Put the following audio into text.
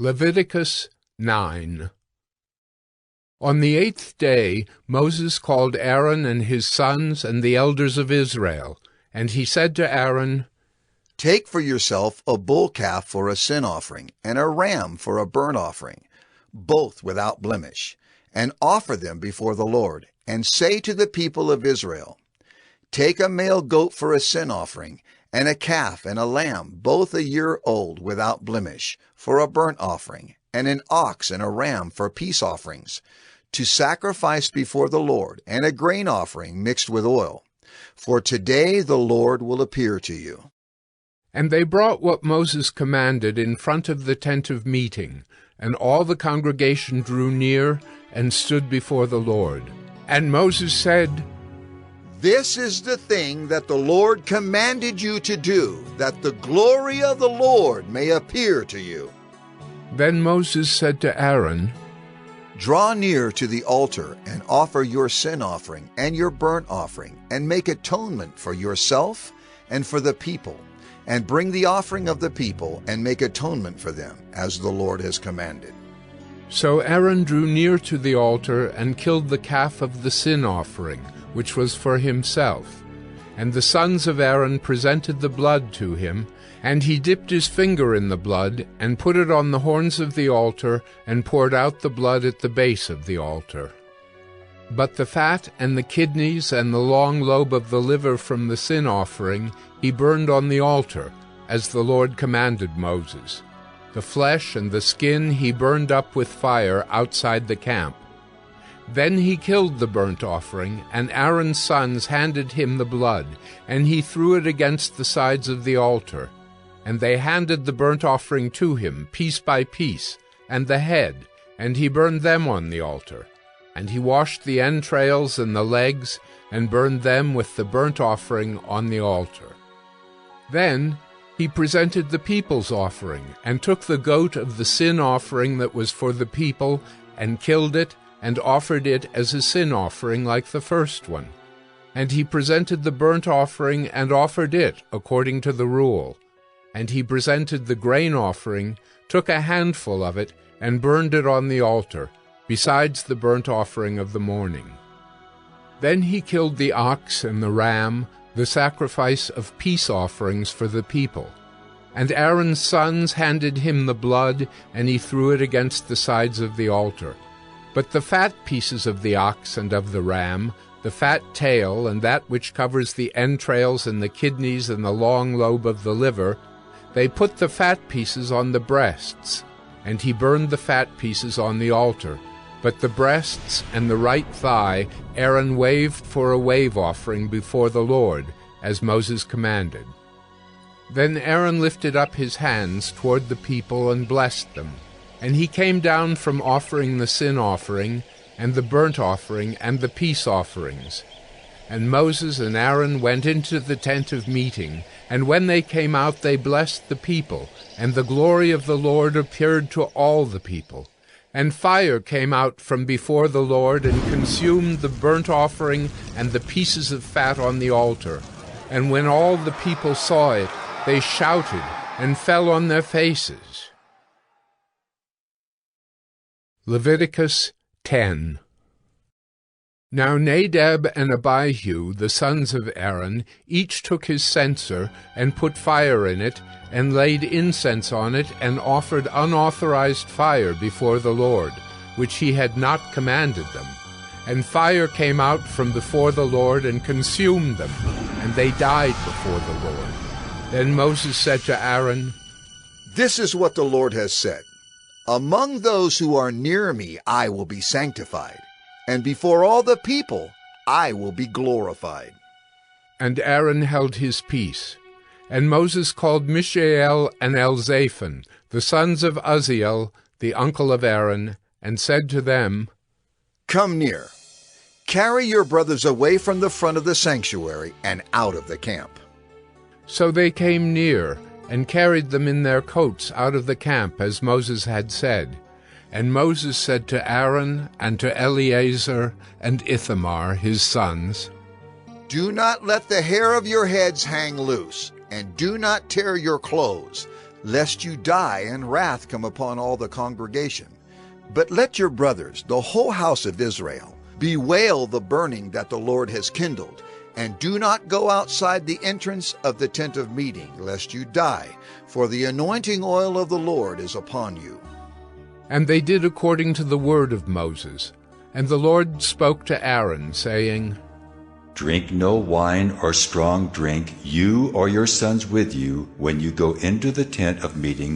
Leviticus 9. On the 8th day Moses called Aaron and his sons and the elders of Israel, and he said to Aaron, Take for yourself a bull calf for a sin offering, and a ram for a burnt offering, both without blemish, and offer them before the Lord, and say to the people of Israel, Take a male goat for a sin offering, and a calf and a lamb, both a year old, without blemish, for a burnt offering, and an ox and a ram for peace offerings, to sacrifice before the Lord, and a grain offering mixed with oil. For today the Lord will appear to you. And they brought what Moses commanded in front of the tent of meeting, and all the congregation drew near and stood before the Lord. And Moses said, This is the thing that the Lord commanded you to do, that the glory of the Lord may appear to you. Then Moses said to Aaron, Draw near to the altar and offer your sin offering and your burnt offering, and make atonement for yourself and for the people, and bring the offering of the people and make atonement for them, as the Lord has commanded. So Aaron drew near to the altar and killed the calf of the sin offering, which was for himself. And the sons of Aaron presented the blood to him, and he dipped his finger in the blood, and put it on the horns of the altar, and poured out the blood at the base of the altar. But the fat and the kidneys and the long lobe of the liver from the sin offering he burned on the altar, as the Lord commanded Moses. The flesh and the skin he burned up with fire outside the camp. Then he killed the burnt offering, and Aaron's sons handed him the blood, and he threw it against the sides of the altar. And they handed the burnt offering to him, piece by piece, and the head, and he burned them on the altar. And he washed the entrails and the legs, and burned them with the burnt offering on the altar. Then he presented the people's offering, and took the goat of the sin offering that was for the people, and killed it, and offered it as a sin offering like the first one. And he presented the burnt offering, and offered it according to the rule. And he presented the grain offering, took a handful of it, and burned it on the altar, besides the burnt offering of the morning. Then he killed the ox and the ram, the sacrifice of peace offerings for the people. And Aaron's sons handed him the blood, and he threw it against the sides of the altar. But the fat pieces of the ox and of the ram, the fat tail, and that which covers the entrails and the kidneys and the long lobe of the liver, they put the fat pieces on the breasts, and he burned the fat pieces on the altar. But the breasts and the right thigh Aaron waved for a wave offering before the Lord, as Moses commanded. Then Aaron lifted up his hands toward the people and blessed them. And he came down from offering the sin offering, and the burnt offering, and the peace offerings. And Moses and Aaron went into the tent of meeting, and when they came out they blessed the people, and the glory of the Lord appeared to all the people. And fire came out from before the Lord, and consumed the burnt offering and the pieces of fat on the altar. And when all the people saw it, they shouted, and fell on their faces. Leviticus 10. Now Nadab and Abihu, the sons of Aaron, each took his censer, and put fire in it, and laid incense on it, and offered unauthorized fire before the Lord, which he had not commanded them. And fire came out from before the Lord, and consumed them, and they died before the Lord. Then Moses said to Aaron, This is what the Lord has said. Among those who are near me I will be sanctified, and before all the people I will be glorified. And Aaron held his peace. And Moses called Mishael and Elzaphan, the sons of Uzziel, the uncle of Aaron, and said to them, Come near. Carry your brothers away from the front of the sanctuary and out of the camp. So they came near, and carried them in their coats out of the camp, as Moses had said. And Moses said to Aaron and to Eleazar and Ithamar, his sons, Do not let the hair of your heads hang loose, and do not tear your clothes, lest you die and wrath come upon all the congregation. But let your brothers, the whole house of Israel, bewail the burning that the Lord has kindled, and do not go outside the entrance of the tent of meeting, lest you die, for the anointing oil of the Lord is upon you." And they did according to the word of Moses. And the Lord spoke to Aaron, saying, "Drink no wine or strong drink, you or your sons with you, when you go into the tent of meeting